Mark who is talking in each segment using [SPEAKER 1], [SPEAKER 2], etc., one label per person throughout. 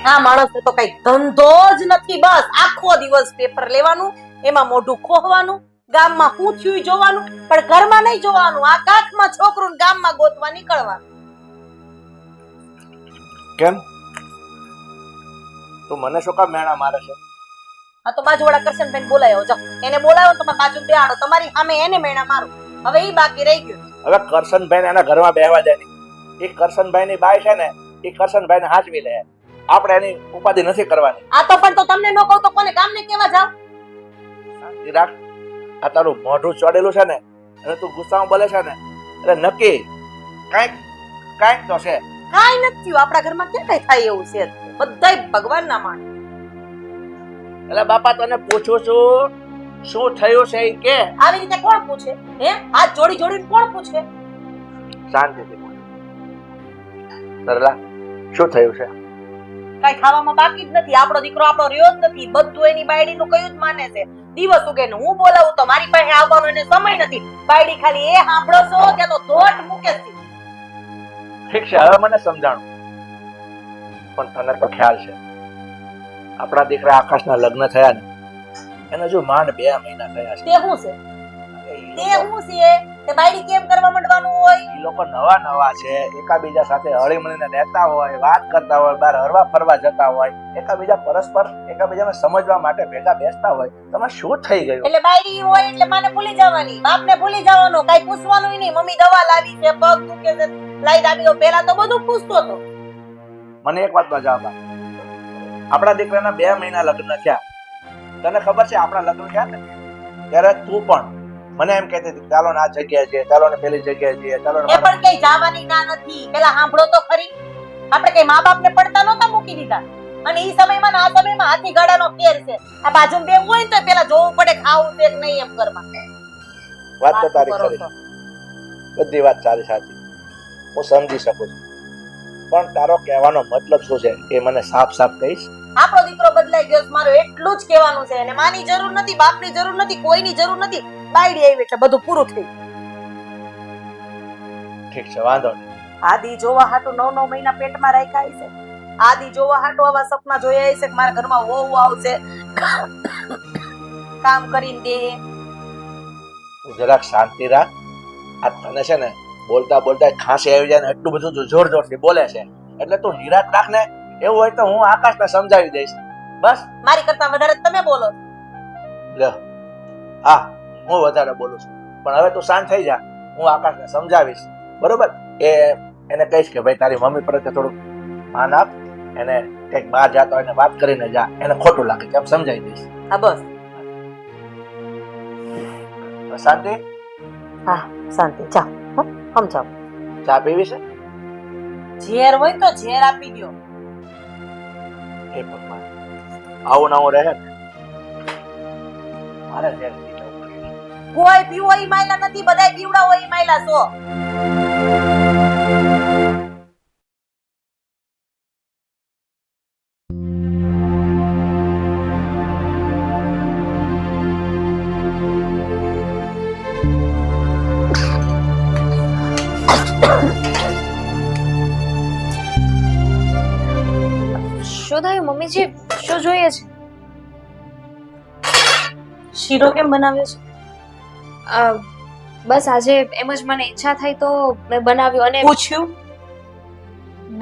[SPEAKER 1] આ માણસને તો કઈ ધંધો જ નથી, બસ આખો દિવસ પેપર લેવાનું, એમાં મોઢું ખોહવાનું, ગામમાં શું થયું જોવાનું, પણ ઘરમાં નહીં જોવાનું. આ કાખમાં છોકરું ને ગામમાં ગોતવા નીકળવાનું.
[SPEAKER 2] કેમ તું મને શું કામ મેણા મારે છે?
[SPEAKER 1] આ તો બાજુવાળા કરશનભાઈ બોલાયો, જાઓ એને બોલાવો, તમે બાજુ બેહાડો, તમારી સામે એને મેણા મારો. હવે ઈ બાકી રહી ગયું.
[SPEAKER 2] હવે કરશનભાઈ એના ઘરમાં બેહવા દે નહીં. એ કરશનભાઈ ની બાઈ છે ને, એ કરશનભાઈ ને હાચવી લે. આપણે એની ઉપાધિ નથી કરવાની.
[SPEAKER 1] આ તો પણ તો તમને ન કહું તો કોને ગામને કેવા જાવ?
[SPEAKER 2] શાંતિ રાખ. આ તારું મોઢું ચોડેલું છે ને, અને તું ગુસ્સામાં બોલે છે ને, એટલે નક્કી કાંઈક તો છે.
[SPEAKER 1] કાઈ નથી થયું. આપણા ઘરમાં ક્યાં કઈ થાય એવું છે? બધાય ભગવાનના માણ.
[SPEAKER 2] એટલે બાપા તને પૂછું છું, શું થયું છે એ કે.
[SPEAKER 1] આવી રીતે કોણ પૂછે? હે, હાથ જોડી જોડીને કોણ પૂછે?
[SPEAKER 2] શાંતિથી બોલ. સરલા, શું થયું છે?
[SPEAKER 1] કઈ ખાવામાં બાકી જ નથી. આપણો દીકરો આપણો રહ્યો જ નથી. બધું એની બાયડીનું કયું જ માને છે. દિવસ ઉગે ને હું બોલાવું તો મારી પાસે આવવાનો એને સમય નથી. બાયડી ખાલી એ સાંભળો છો કે તો ધોટ મૂકે છે.
[SPEAKER 2] ઠીક છે, હવે મને સમજાણું. પણ તને તો ખ્યાલ છે, આપણા દીકરા આકાશના લગ્ન થયા ને, એને જો માંડ 2 મહિના થયા છે.
[SPEAKER 1] તે શું છે? તે બાયડી કેમ કરવા માંડવાનું હોય?
[SPEAKER 2] એ લોકો નવા છે, એકાબીજા સાથે હળીમળીને રહેતા હોય, વાત કરતા હોય, બહાર હરવા ફરવા જતા હોય, એકાબીજાને સમજવા માટે ભેગા બેસતા હોય. તમે શું થઈ ગયું?
[SPEAKER 1] એટલે બાયડી હોય એટલે માને ભૂલી જવાની, બાપને ભૂલી જવાનું, કઈ પૂછવાનું નહીં. મમ્મી દવા લાવી છે, પગ દુખે છે, લાઈ દાબી દો. પહેલા તો બધું પૂછતો હતો.
[SPEAKER 2] મને એક વાતનો જવાબ આપ. આપણા દીકરાના 2 મહિના લગ્ન થયા. તને ખબર છે આપણા લગ્ન થયા ને ત્યારે તું પણ મને એમ કહેતી હતી ચાલો ને આ જગ્યાએ જઈએ, ચાલો ને પેલી જગ્યાએ જઈએ, ચાલો ને.
[SPEAKER 1] એ પણ કઈ જવાની ના નથી. પેલા સાંભળો તો ખરી. આપણે કઈ મા બાપને પડતા નહોતા મૂકી દીધા. અને ઈ સમયમાં ને આ સમયમાં હાથી ગાડાનો ફેર છે. આ બાજુ બે હોય ને તો પેલા જોવું પડે ખાવું છે કે નહીં એમ ઘરમાં.
[SPEAKER 2] વાત તો તારી ખરી, બધી વાત સારી સાચી, હું સમજી શકું છું. પણ તારો કહેવાનો મતલબ શું છે એ મને સાફ કહીશ?
[SPEAKER 1] આપણો દીકરો બદલાઈ ગયો છે, મારું એટલું જ કહેવાનું છે. અને માની જરૂર નથી, બાપની જરૂર નથી, કોઈની જરૂર નથી. બાયડી આવી એટલે બધું પૂરું થયું.
[SPEAKER 2] ઠીક છે, વાંધો નહીં.
[SPEAKER 1] આદિ જોવા હાટુ 9 મહિના પેટમાં રાખ્યા છે. આદિ જોવા હાટુ આવા સપના જોયા છે કે મારા ઘરમાં વહુ આવશે, કામ કરીને દે.
[SPEAKER 2] તું જરાક શાંતિ રાખ. આ તને છે ને બોલતા ખાંસી આવી જાય ને એટલું બધું જોરથી બોલે છે, એટલે તું નિરાશ રાખ ને. એવું હોય તો હું આકાશને સમજાવી દઈશ. બસ
[SPEAKER 1] મારી કરતા વધારે તમે બોલો.
[SPEAKER 2] લે, હા હું વધારે બોલું છું, પણ હવે તું શાંત થઈ જા. હું આકાશને સમજાવીશ, બરોબર? એને કહીશ કે ભાઈ તારી મમ્મી પ્રત્યે થોડું માન આપ, એને કંઈક બહાર જાતો હોય એને વાત કરીને જા, એને ખોટું લાગે કેમ સમજાવી દઈશ.
[SPEAKER 1] હા બસ.
[SPEAKER 2] શાંતિ?
[SPEAKER 1] હા શાંતિ. ચા સમજાવ.
[SPEAKER 2] ચા પીવી છે?
[SPEAKER 1] ઝેર હોય તો ઝેર આપી દો.
[SPEAKER 2] હે ભગવાન, આવું ના હું રહે મારે ઝેર
[SPEAKER 1] કોઈ પીવો ઈ માયલા નથી, બધાય પીવડાવો ઈ માયલા છો.
[SPEAKER 3] શું થયું મમ્મીજી? શું જોઈએ છે?
[SPEAKER 1] શીરો કેમ બનાવ્યો છે?
[SPEAKER 3] બસ આજે એમ જ મને ઈચ્છા થઈ તો મેં બનાવ્યું. અને
[SPEAKER 1] પૂછ્યું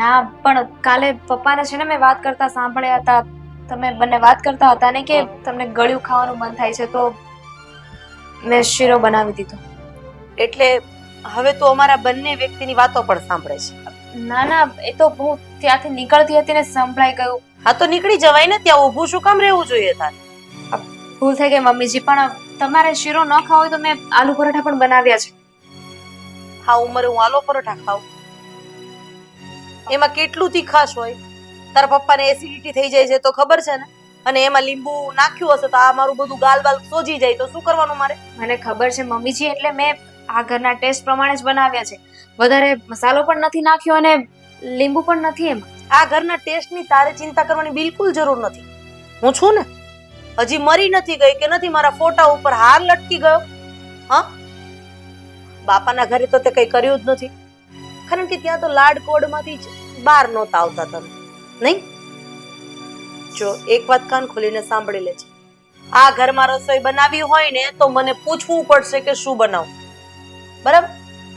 [SPEAKER 3] ના, પણ કાલે પપ્પાને છે ને મેં વાત કરતા સાંભળ્યા હતા. તમે બંને વાત કરતા હતા ને કે તમને ગળ્યું ખાવાનું મન થાય છે, તો મેં શીરો બનાવી દીધો.
[SPEAKER 1] એટલે હવે તો અમારા બંને વ્યક્તિની વાતો પણ સાંભળે છે.
[SPEAKER 3] ના, એ તો હું ત્યાંથી નીકળતી હતી ને સંભળાઈ ગયું.
[SPEAKER 1] હા તો નીકળી જવાય ને, ત્યાં ઊભું શું કામ રહેવું જોઈએ તારે?
[SPEAKER 3] ભૂલ થઈ ગઈ મમ્મીજી, પણ તમારે શીરો ન ખાવ હોય તો મેં આલુ પરોઠા પણ બનાવ્યા છે.
[SPEAKER 1] હા ઉંમરે હું આલુ પરોઠા ખાવ? એમાં કેટલું તીખાશ હોય? તારા પપ્પાને એસિડિટી થઈ જાય છે તો ખબર છે ને, અને એમાં લીંબુ નાખ્યું હશે તો આ મારું બધું ગાલ બાલ સોજી જાય તો શું કરવાનું મારે?
[SPEAKER 3] મને ખબર છે મમ્મીજી, એટલે મેં આ ઘરના ટેસ્ટ પ્રમાણે જ બનાવ્યા છે. વધારે મસાલો પણ નથી નાખ્યો અને લીંબુ પણ નથી એમાં.
[SPEAKER 1] આ ઘરના ટેસ્ટની તારે ચિંતા કરવાની બિલકુલ જરૂર નથી. હું છું ને, હજી મરી નથી ગઈ કે નથી મારા ફોટા ઉપર હાર લટકી ગયો. હા, બાપાના ઘરે તો તે કઈ કર્યું જ નથી, કારણ કે ત્યાં તો લાડ કોડમાંથી જ બહાર નહોતા આવતા તમે, નહીં? જો એક વાત કાન ખોલીને સાંભળી લેજે. આ ઘરમાં રસોઈ બનાવી હોય ને તો મને પૂછવું પડશે કે શું બનાવું. બરાબર?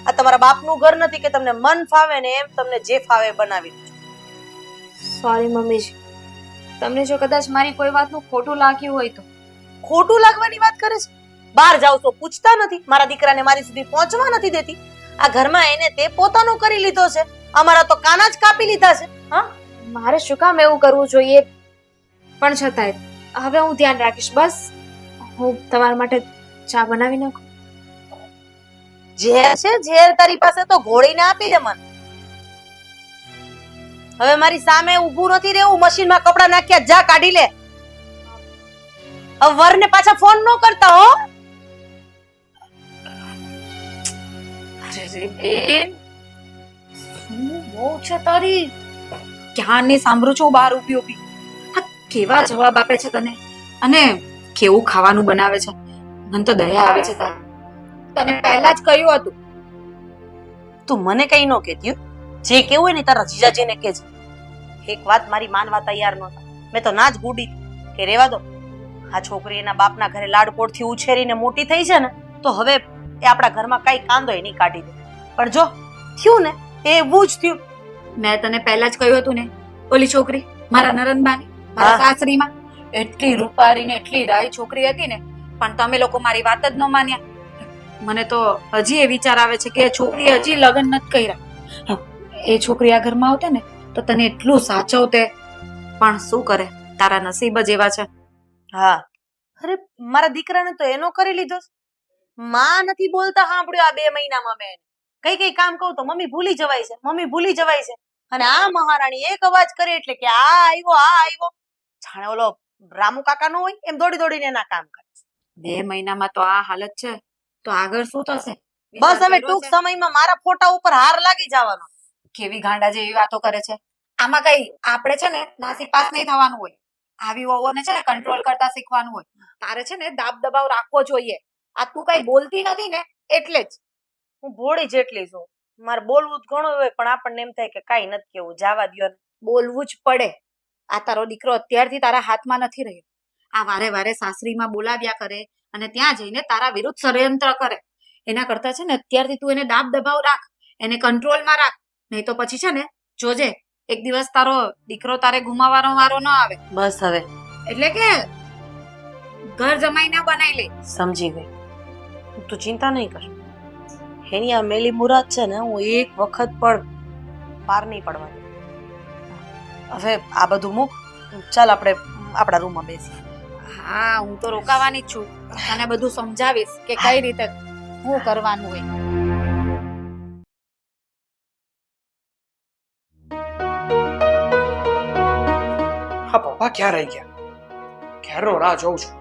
[SPEAKER 1] આ તમારા બાપનું ઘર નથી કે તમને મન ફાવે ને એમ તમને જે ફાવે બનાવી દેજો.
[SPEAKER 3] સોરી મમ્મીજી, તમને જો કદાચ મારી કોઈ વાતનું ખોટું લાગ્યું હોય તો.
[SPEAKER 1] ખોટું લાગવાની વાત કરે છે? બહાર જાવ તો પૂછતા નથી, મારા દીકરાને મારી સુધી પહોંચવા નથી દેતી. આ ઘરમાં એને તે પોતાનો કરી લીધો છે, અમારા તો કાના જ કાપી લીધા છે. હા,
[SPEAKER 3] મારે શું કામ એવું કરવું જોઈએ? પણ છતાંય હવે હું ધ્યાન રાખીશ. બસ હું તમારા માટે ચા બનાવી નાખું.
[SPEAKER 1] ઝેર છે ઝેર તારી પાસે તો ઘોળીને આપી દે મને. હવે મારી સામે ઊભું નથી રહેવું. મશીનમાં કપડા નાખ્યા, જા કાઢી લે. હવે વરને પાછા ફોન ન કરતા હો.
[SPEAKER 4] બહુ છે તારી. ક્યારની સાંભળું છું બહાર ઊભી ઊભી. આ કેવા જવાબ આપે છે તને, અને કેવું ખાવાનું બનાવે છે. મને તો દયા આવે છે તારી. તને પહેલા જ કહ્યું હતું.
[SPEAKER 1] તું મને કઈ ન કહેતી હો. જે કેવું હોય ને તારા જીજાજીને કહેજે. એક વાત મારી માનવા તૈયાર નહોતા. મેં તો ના જ ગુડી કે રેવા દો. આ છોકરી એના બાપના ઘરે લાડકોડથી ઉછેરીને મોટી થઈ છે ને તો હવે એ આપણા ઘરમાં કઈ કાંદો નહીં કાઢી દે. પણ જો થયું ને એવું જ થયું.
[SPEAKER 4] મેં તને પહેલા જ કહ્યું હતું ને, ઓલી છોકરી મારા નરનબાની, મારા સાસરીમાં એટલી રૂપારી ને એટલી ડાઈ છોકરી હતી ને, પણ તમે લોકો મારી વાત જ ન માન્યા. મને તો હજી એ વિચાર આવે છે કે એ છોકરીએ હજી લગ્ન નથી કર્યા. એ છોકરી આ ઘરમાં આવતે ને તો તને એટલું સાચવતે, પણ શું કરે, તારા નસીબ જ એવા છે.
[SPEAKER 1] હા, અરે મારા દીકરાને તો એનો કરી લીધો. માં નથી બોલતા સાંભળ્યું આ 2 મહિનામાં મેં. કઈ કઈ કામ કહું તો મમ્મી ભૂલી જવાય છે, મમ્મી ભૂલી જવાય છે. અને આ મહારાણી એક અવાજ કરે એટલે કે આ આવ્યો, આ આવ્યો. જાણે ઓલો રામુ કાકા નો હોય એમ દોડી દોડીને એના કામ કરે.
[SPEAKER 4] 2 મહિનામાં તો આ હાલત છે, તો આગળ શું થશે?
[SPEAKER 1] બસ હવે ટૂંક સમયમાં મારા ફોટા ઉપર હાર લાગી જવાનો.
[SPEAKER 4] કેવી ગાંડા જેવી વાતો કરે છે. આમાં કઈ આપણે છે ને નાસી પાસ નહીં થવાનું હોય. આવી વહુઓને છે ને કંટ્રોલ કરતા શીખવાનું હોય. તારે છે ને દાબ દબાવ રાખવો જોઈએ. આ તું કઈ બોલતી નથી ને એટલે જ.
[SPEAKER 1] હું ભોળી જેટલી છું. મારે બોલવું જ ઘણું હોય પણ આપણને એમ થાય કે કાઈ નથી કેવું, જવા દ્યો.
[SPEAKER 4] બોલવું જ પડે. આ તારો દીકરો અત્યારથી તારા હાથમાં નથી રહ્યો. આ વારે વારે સાસરીમાં બોલાવ્યા કરે અને ત્યાં જઈને તારા વિરુદ્ધ ષડયંત્ર કરે. એના કરતા છે ને અત્યારથી તું એને દાબ દબાવ રાખ, એને કંટ્રોલમાં રાખ. નહીં તો પછી છે ને જોજે, એક દિવસ તારો દીકરો તારે ગુમાવવાનો વારો ન આવે.
[SPEAKER 1] બસ હવે
[SPEAKER 4] એટલે કે ઘર જમાઈને બનાવી લે.
[SPEAKER 1] સમજી ગઈ. તું ચિંતા નહીં કર. એની આ મેલી મુરાદ છે ને હું એક વખત પણ પાર નહીં પડવા દઉં. હવે આ બધું મૂક, ચાલ આપણે આપણા રૂમમાં બેસી.
[SPEAKER 4] હા, હું તો રોકાવાની જ છું. તને બધું સમજાવીશ કે કઈ રીતે શું કરવાનું હોય.
[SPEAKER 5] હા પપ્પા ક્યાં રહી ગયા? ક્યારનો રાહ જોઉં છું.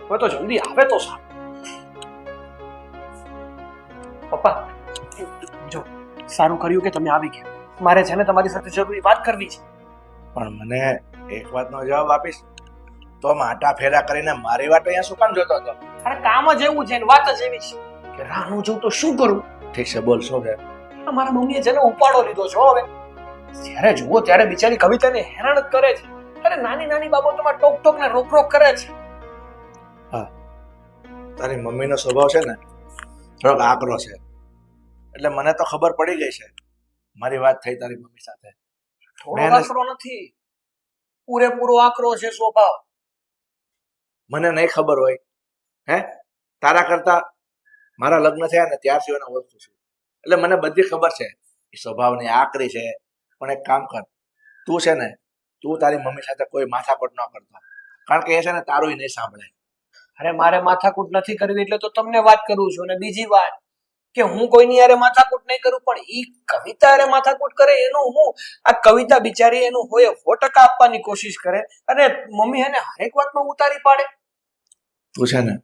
[SPEAKER 5] હવે તો જલ્દી આવે તો સારું. પપ્પા જો સારું કર્યું કે તમે આવી ગયા. મારે છે ને તમારી સાથે જરૂરી વાત કરવી છે.
[SPEAKER 2] પણ મને એક વાતનો જવાબ આપીશ તો માટા ફેરા કરીને મારી વાત અહીંયા શું કામ જોતો હતો?
[SPEAKER 5] અરે કામ જ એવું છે ને વાત જ એવી છે કે રાહ ન જોઉં તો શું કરું?
[SPEAKER 2] ઠીક છે, બોલ શું છે?
[SPEAKER 5] મારા મમ્મીએ છે ને ઉપાડો લીધો છે હવે. જ્યારે જુઓ ત્યારે બિચારી કવિતાને હેરાન જ કરે છે. અરે નાની નાની બાબતોમાં ટોક ટોક ને રોક રોક કરે છે.
[SPEAKER 2] તારી મમ્મીનો સ્વભાવ છે ને થોડોક આકરો છે, એટલે મને તો ખબર પડી ગઈ છે. મારી વાત થઈ તારી મમ્મી સાથે.
[SPEAKER 5] થોડો આકરો નથી, પૂરેપૂરો આકરો છે સ્વભાવ.
[SPEAKER 2] મને નહીં ખબર હોય હે? તારા કરતા મારા લગ્ન થયા ને ત્યારથી એને ઓળખું છું, એટલે મને બધી ખબર છે એ સ્વભાવની આકરી છે. પણ એક કામ કર, તું છે ને તું તારી મમ્મી સાથે કોઈ માથાકૂટ ન કરતો, કારણ કે એ છે ને તારું નહીં સાંભળે.
[SPEAKER 5] અરે મારે માથાકૂટ નથી કરવી એટલે તો તમને વાત કરું છું. અને બીજી વાત કે હું કોઈની યારે માથાકૂટ નહીં કરું, પણ ઈ કવિતા યારે માથાકૂટ કરે એનું હું. આ કવિતા બિચારી એનું હોય 100% આપવાની કોશિશ કરે અને મમ્મી એને હરેક વાતમાં ઉતારી પાડે.
[SPEAKER 2] તું છે ને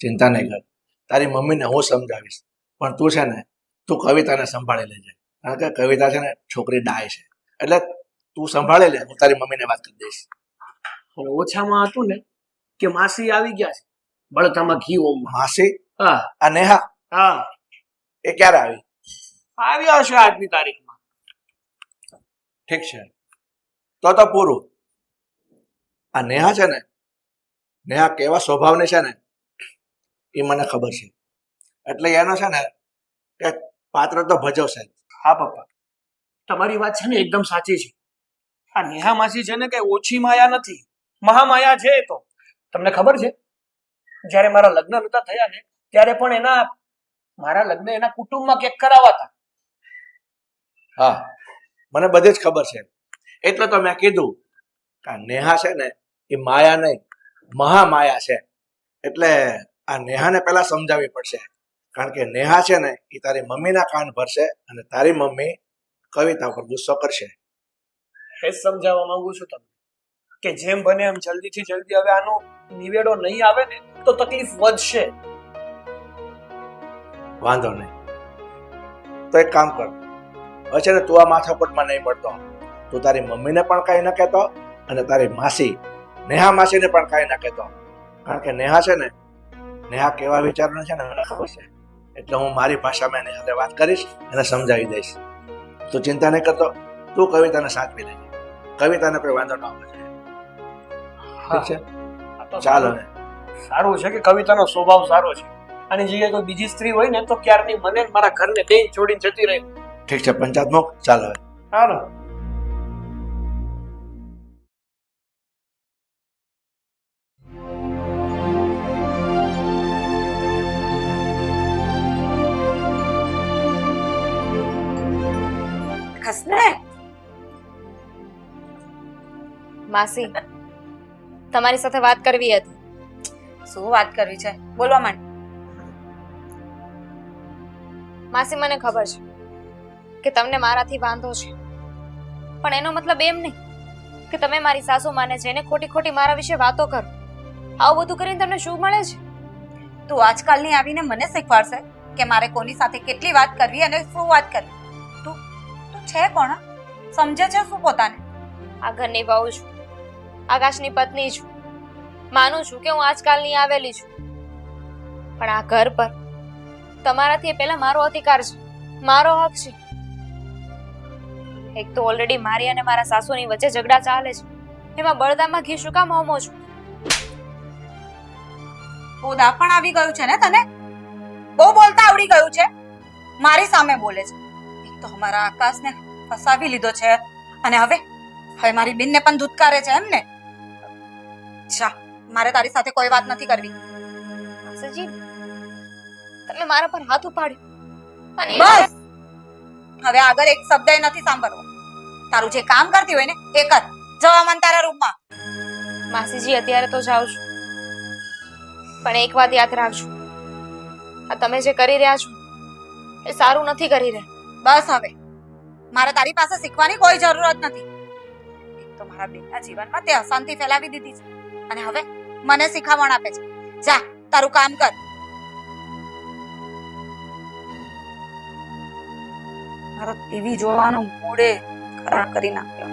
[SPEAKER 2] ચિંતા નહીં કર, તારી મમ્મીને હું સમજાવીશ. પણ તું છે ને તું કવિતાને સંભાળી લેજે, કારણ કે કવિતા છે ને છોકરી ડાય છે, એટલે તું સંભાળી લે. હું તારી મમ્મીને વાત કરી દઈશ.
[SPEAKER 5] અને ઓછામાં હતું ને કે માસી આવી ગયા છે બળતામાં ઘી ઓમમાં.
[SPEAKER 2] માસી?
[SPEAKER 5] હા
[SPEAKER 2] આ નેહા?
[SPEAKER 5] હા,
[SPEAKER 2] એ ક્યારે આવી?
[SPEAKER 5] આવ્યા હશે આજની તારીખમાં.
[SPEAKER 2] ઠીક છે, તો પૂરું. આ નેહા છે ને, નેહા કેવા સ્વભાવની છે ને એ મને ખબર છે. એટલે એનો છે ને કે પાત્ર તો ભજવશે જ.
[SPEAKER 5] હા પપ્પા, તમારી વાત છે ને એકદમ સાચી છે. આ નેહા માસી છે ને કઈ ઓછી માયા નથી, મહામાયા છે એ તો. તમને ખબર છે, જ્યારે મારા લગ્ન નતા થયા ને ત્યારે પણ મારા લગ્ન એના કુટુંબમાં ક્યાંક કરાવવા હતા.
[SPEAKER 2] હા, મને બધી જ ખબર છે. એટલે તો મેં કીધું કે આ નેહા છે ને એ માયા નહીં, મહામાયા છે. એટલે આ નેહાને પહેલા સમજાવવી પડશે, કારણ કે નેહા છે ને એ તારી મમ્મીના કાન ભરશે અને તારી મમ્મી કવિતા ઉપર ગુસ્સો કરશે.
[SPEAKER 5] એ જ સમજાવવા માંગુ છું તમને કે જેમ બને એમ જલ્દીથી જલ્દી હવે આનો નિવેડો નહીં આવે ને તો તકલીફ વધશે.
[SPEAKER 2] વાંધો નહીં, તો એક કામ કર, હવે છે ને તું આ માથાકૂટમાં નહીં પડતો. તું તારી મમ્મીને પણ કાંઈ ન કહેતો અને તારી માસી નેહા માસીને પણ કાંઈ ન કહેતો, કારણ કે નેહા છે ને, નેહા કેવા વિચારોને છે ને મને ખબર છે. એટલે હું મારી ભાષામાં એની સાથે વાત કરીશ, એને સમજાવી દઈશ. તું ચિંતા નહીં કરતો, તું કવિતાને સાચવી લેજે. કવિતાને કોઈ વાંધો ન આવે. ઠીક છે?
[SPEAKER 5] આ તો
[SPEAKER 2] ચાલો ને.
[SPEAKER 5] સારું છે કે કવિતાનો સ્વભાવ સારો છે. આની જગ્યાએ કોઈ બીજી સ્ત્રી હોય ને તો ક્યારની મને ને મારા ઘરને બેય છોડીને જતી રહી.
[SPEAKER 2] ઠીક છે પંચાયત મુક, ચાલો હવે.
[SPEAKER 5] હાલો.
[SPEAKER 1] ખસને
[SPEAKER 3] માસી, તમારી સાથે વાત કરવી હતી.
[SPEAKER 4] શું વાત કરવી છે? બોલવા માંડ.
[SPEAKER 3] માસી, મને ખબર છે કે તમને મારાથી વાંધો છે, પણ એનો મતલબ એમ નહીં કે તમે મારી સાસુ માને છે એને ખોટી ખોટી મારા વિશે વાતો કરો. આવું બધું કરીને તમને શું મળે છે?
[SPEAKER 4] તું આજકાલની આવીને મને શીખવાડશે કે મારે કોની સાથે કેટલી વાત કરવી અને શું વાત કરવી. તું તું છે કોણ? સમજે છે શું પોતાને?
[SPEAKER 3] આ ઘરની વહુ છું, આકાશની પત્ની છું. માનું છું કે હું આજકાલની આવેલી છું, પણ આ ઘર પર તમારાથી પહેલા મારો અધિકાર છે, મારો હક છે. એક તો ઓલરેડી મારી અને મારા સાસુની વચ્ચે ઝઘડા ચાલે છે, એમાં બળદામાં ઘી શું કામ હોમો છું?
[SPEAKER 4] પોદા પણ આવી ગયું છે ને તને? બહુ બોલતા આવડી ગયું છે, મારી સામે બોલે છે. એક તો અમારા આકાશને ફસાવી લીધો છે અને હવે મારી બેનને પણ ધૂતકારે છે એમ ને? જા, મારે તારી સાથે કોઈ વાત નથી કરવી.
[SPEAKER 3] માસીજી, તમે મારા પર હાથ ઉપાડ્યો અને
[SPEAKER 4] બસ, હવે આગળ એક શબ્દ નથી સાંભળવો. તારું જે કામ કરતી હોય ને એ કર. જવા મન તારા રૂમમાં.
[SPEAKER 3] માસીજી, અત્યારે તો જાઉં છું, પણ એક વાત યાદ રાખજો, આ તમે જે કરી રહ્યા છો એ સારું નથી કરી રહ્યા.
[SPEAKER 4] બસ, હવે મારે તારી પાસે શીખવાની કોઈ જરૂરત નથી. એક તો મારા બેનના જીવનમાં તે અશાંતિ ફેલાવી દીધી છે અને હવે મને શીખામણ આપે છે. જા, તારું કામ કર. મારો ટીવી જોવાનો મૂડે ખરાબ કરી નાખ્યો.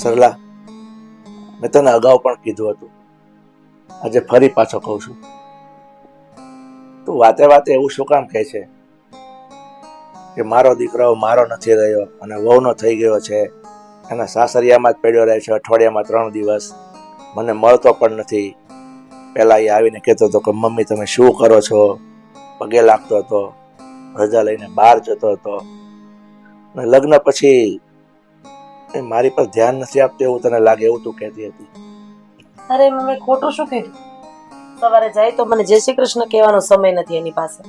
[SPEAKER 2] સરલા, મેં તને અગાઉ પણ કીધું હતું, આજે ફરી પાછો કહું છું, તું વાતે વાતે એવું શું કામ કહે છે કે મારો દીકરો મારો નથી રહ્યો અને વહુનો થઈ ગયો છે, એના સાસરિયામાં જ પડ્યો રહે છે, અઠવાડિયામાં 3 દિવસ મને મળતો પણ નથી. પહેલા એ આવીને કહેતો હતો કે મમ્મી તમે શું કરો છો, પગે લાગતો હતો, રજા લઈને બહાર જતો હતો, અને લગ્ન પછી એ મારી પર ધ્યાન નથી આપતું એવું તને લાગે એવું તું કહેતી હતી.
[SPEAKER 1] અરે મમ્મી, ખોટું શું કીધું? સવારે જાય તો મને જય શ્રી કૃષ્ણ કહેવાનો સમય નથી એની પાસે,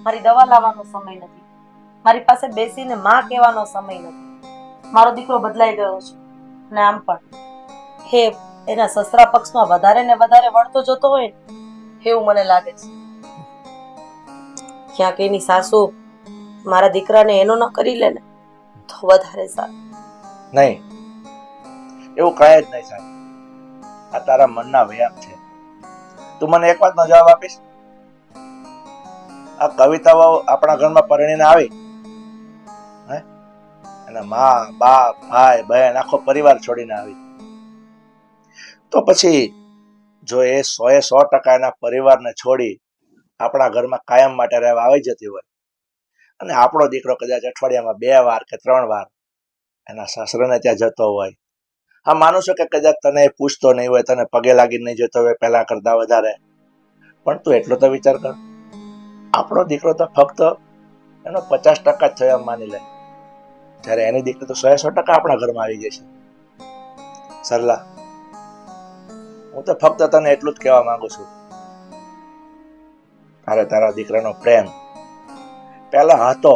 [SPEAKER 1] મારી દવા લાવવાનો સમય નથી, મારી પાસે બેસીને માં કહેવાનો સમય નથી. મારો દીકરો બદલાઈ ગયો છે અને આમ પણ હે એના સસરા પક્ષમાં વધારે ને વધારે વળતો જતો હોય ને એવું મને લાગે છે. ક્યાંક એની સાસુ મારા દીકરાને એનો ન કરી લે ને તો વધારે સારું.
[SPEAKER 2] નહીં, એવું કાંઈ જ નહીં સાહેબ, આ તારા મનના વ્યાપ છે. તું મને એક વાતનો જવાબ આપીશ? આ કવિતાઓ આપણા ઘરમાં પરણીને આવી, હે, અને માં, બાપ, ભાઈ, બહેન, આખો પરિવાર છોડીને આવી, તો પછી જો એ 100% એના પરિવારને છોડી આપણા ઘરમાં કાયમ માટે રહેવા આવી જતી હોય અને આપણો દીકરો કદાચ અઠવાડિયામાં 2 વાર કે 3 વાર એના સાસરાને ત્યાં જતો હોય, હા માનું છું કે કદાચ તને પૂછતો નહીં હોય, તને પગે લાગીને નહીં જતો હોય પહેલા કરતા વધારે, પણ તું એટલો તો વિચાર કર, આપણો દીકરો તો ફક્ત એનો 50% જ થયો એમ માની લે, જ્યારે એની દીકરી તો 100% આપણા ઘરમાં આવી ગઈ છે. સરલા, હું તો ફક્ત તને એટલું જ કહેવા માંગુ છું, તારે તારા દીકરાનો પ્રેમ પહેલા હતો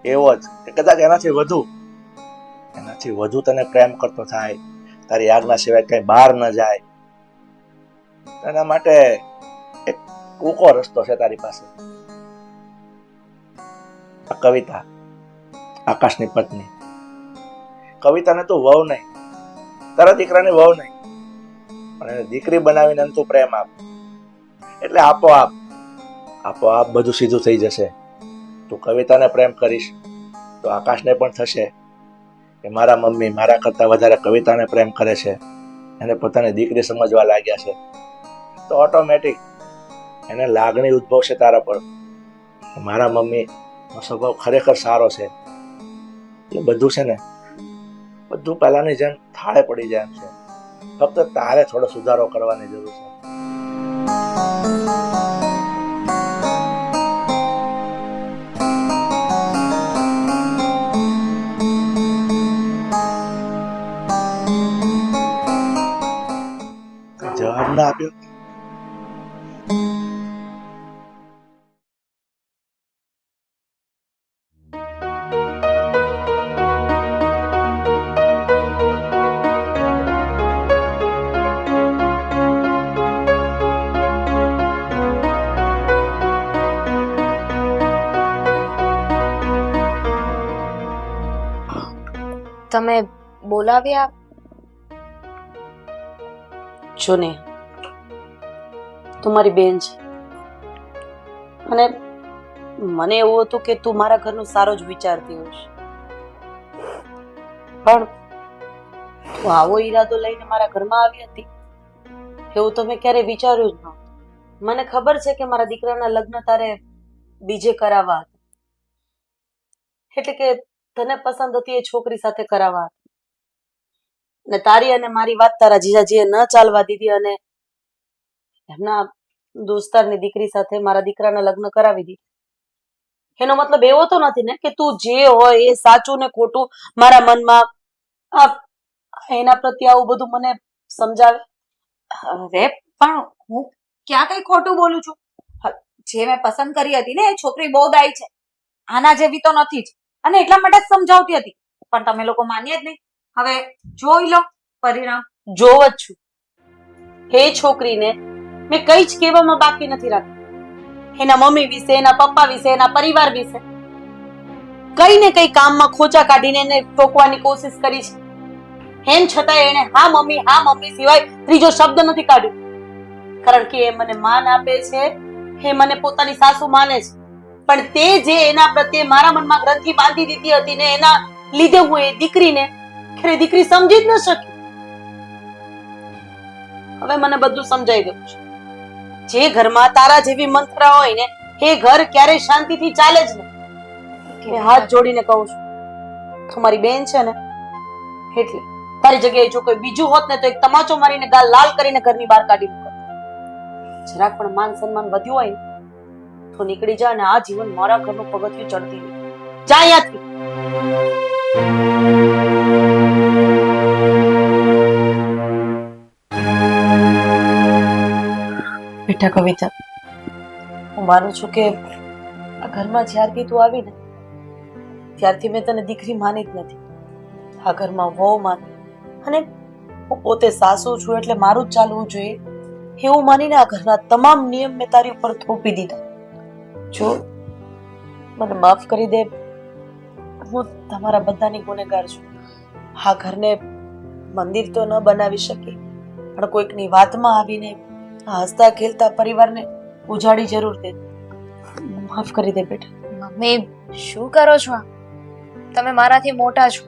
[SPEAKER 2] એવો જ કે કદાચ એનાથી વધુ તને પ્રેમ કરતો થાય, તારી આજ્ઞા સિવાય કઈ બહાર ન જાય. એના માટે એક ટૂંકો રસ્તો છે તારી પાસે. આ કવિતા, આકાશની પત્ની, કવિતાને તું વહુ નહીં, તારા દીકરાની વહુ નહીં, પણ એને દીકરી બનાવીને એને તું પ્રેમ આપ, એટલે આપોઆપ બધું સીધું થઈ જશે. તું કવિતાને પ્રેમ કરીશ તો આકાશને પણ થશે કે મારા મમ્મી મારા કરતા વધારે કવિતાને પ્રેમ કરે છે, એને પોતાની દીકરી સમજવા લાગ્યા છે, તો ઓટોમેટિક એને લાગણી ઉદ્ભવશે તારા પર, મારા મમ્મીનો સ્વભાવ ખરેખર સારો છે. એટલે બધું છે ને, બધું પહેલાની જેમ થાળે પડી જાય એમ છે, ફક્ત તારે થોડો સુધારો કરવાની જરૂર છે. જવાબ ના આપ્યો.
[SPEAKER 3] તમે બોલાવ્યા?
[SPEAKER 1] જો ને, તું મારી બેન છે અને મને એવું હતું કે તું મારા ઘરનું સારો જ વિચારતી હોઈશ, પણ તું આવો ઈરાદો લઈને મારા ઘરમાં આવી હતી એવું તો મેં ક્યારે વિચાર્યું જ નહોતું. મને ખબર છે કે મારા દીકરાના લગ્ન તારે બીજે કરાવવા હતા, એટલે કે તને પસંદ હતી એ છોકરી સાથે કરાવવા હતા, ને તારી અને મારી વાત તારા જીજાજીએ ન ચાલવા દીધી અને એમના દોસ્તારની દીકરી સાથે મારા દીકરાના લગ્ન કરાવી દીધા. એનો મતલબ એવો તો નથી ને કે તું જે હોય એ સાચું ને ખોટું મારા મનમાં એના પ્રત્યે આવું બધું મને સમજાવે.
[SPEAKER 4] અરે પણ હું ક્યાં કઈ ખોટું બોલું છું? જે મેં પસંદ કરી હતી ને એ છોકરી બહુ દાઈ છે, આના જેવી તો નથી જ, અને એટલા માટે જ સમજાવતી હતી, પણ તમે લોકો માન્યા જ નહીં. હવે જોઈ લો પરિણામ.
[SPEAKER 1] જોવ જ છું. એ છોકરીને મેં કઈ જ કહેવામાં બાકી નથી રાખ્યું, એના મમ્મી વિશે, એના પપ્પા વિશે, એના પરિવાર વિશે કઈ ને કઈ કામમાં ખોચા કાઢીને એને ટોકવાની કોશિશ કરી છે. એમ છતાં એને હા મમ્મી સિવાય ત્રીજો શબ્દ નથી કાઢ્યો, કારણ કે એ મને માન આપે છે, એ મને પોતાની સાસુ માને છે, પણ તે જે એના પ્રત્યે મારા મનમાં ગ્રંથિ બાંધી દીધી હતી ને એના લીધે હું એ દીકરીને ખરી દીકરી સમજી જ ન શકી. હવે મને બધું સમજાઈ ગયું છે. જે ઘરમાં તારા જેવી મંત્રા હોય ને એ ઘર ક્યારેય શાંતિથી ચાલે જ નહીં. મેં હાથ જોડીને કહું છું, તું મારી બેન છે ને એટલે તારી જગ્યાએ જો કોઈ બીજું હોત ને તો એક તમાચો મારીને ગાલ લાલ કરીને ઘરની બહાર કાઢી મૂકત. જરાક પણ માન સન્માન વધ્યું હોય ને તો નીકળી જા અને આ જીવન મારા ઘરનું પગથિયું ચડતી નહીં. જા અહીંયાથી. બેટા કવિતા, હું માનું છું કે આ ઘરમાં જ્યારથી તું આવી ને ત્યારથી મેં તને દીકરી માની જ નથી. આ ઘરમાં વહુ માની અને હું પોતે સાસુ છું એટલે મારું જ ચાલવું જોઈએ એવું માનીને આ ઘરના તમામ નિયમ મેં તારી ઉપર થોપી દીધા. જો મને માફ કરી દે, હું તમારા બધાની ગુનેગાર છું. આ ઘરને મંદિર તો ન બનાવી શકી, પણ કોઈકની વાતમાં આવીને આ હસતા ખેલતા પરિવારને ઉજાડી જરૂર દે. માફ કરી દે બેટા.
[SPEAKER 3] મમ્મી, શું કરો છો આ? તમે મારાથી મોટા છો,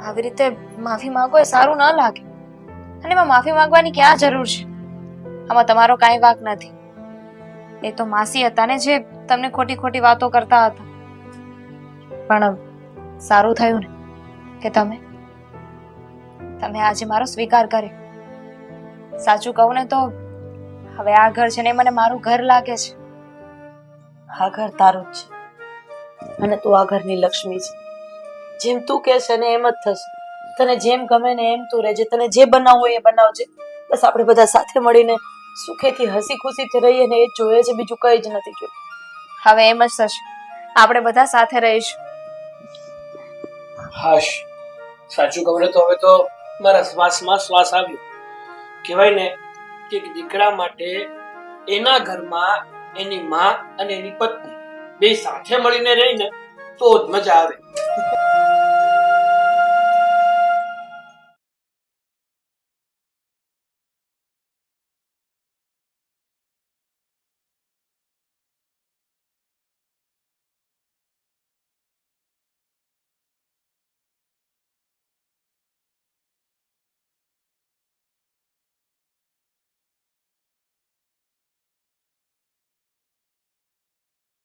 [SPEAKER 3] આવી રીતે માફી માંગો એ સારું ન લાગે, અને એમાં માફી માંગવાની ક્યાં જરૂર છે? આમાં તમારો કાંઈ વાંક નથી. એ તો માસી હતા ને જે તમને ખોટી ખોટી વાતો કરતા હતા. પણ સારું થયું ને કે તમે આજે મારો સ્વીકાર કર્યો. સાચું કહું ને તો હવે આ ઘર છે ને એ મને મારું ઘર લાગે છે.
[SPEAKER 1] આ ઘર તારું જ છે અને તું આ ઘરની લક્ષ્મી છે. જેમ તું કહેશે ને એમ જ થશે. તને જેમ ગમે ને એમ તું રહેજે. તને જે બનાવવું હોય એ બનાવજે. બસ આપણે બધા સાથે મળીને સુખેથી હસી ખુશીથી રહીએ ને એ જ જોઈએ છે, બીજું કંઈ જ નથી જોઈતું.
[SPEAKER 3] હવે એમ જ થશે. આપણે બધા સાથે રહીશું.
[SPEAKER 5] હાશ, સાચું કહું ને તો હવે તો મારા શ્વાસમાં શ્વાસ આવ્યો. કહેવાય ને કે દીકરા માટે એના ઘરમાં એની માં અને એની પત્ની બે સાથે મળીને રહીને તો જ મજા આવે.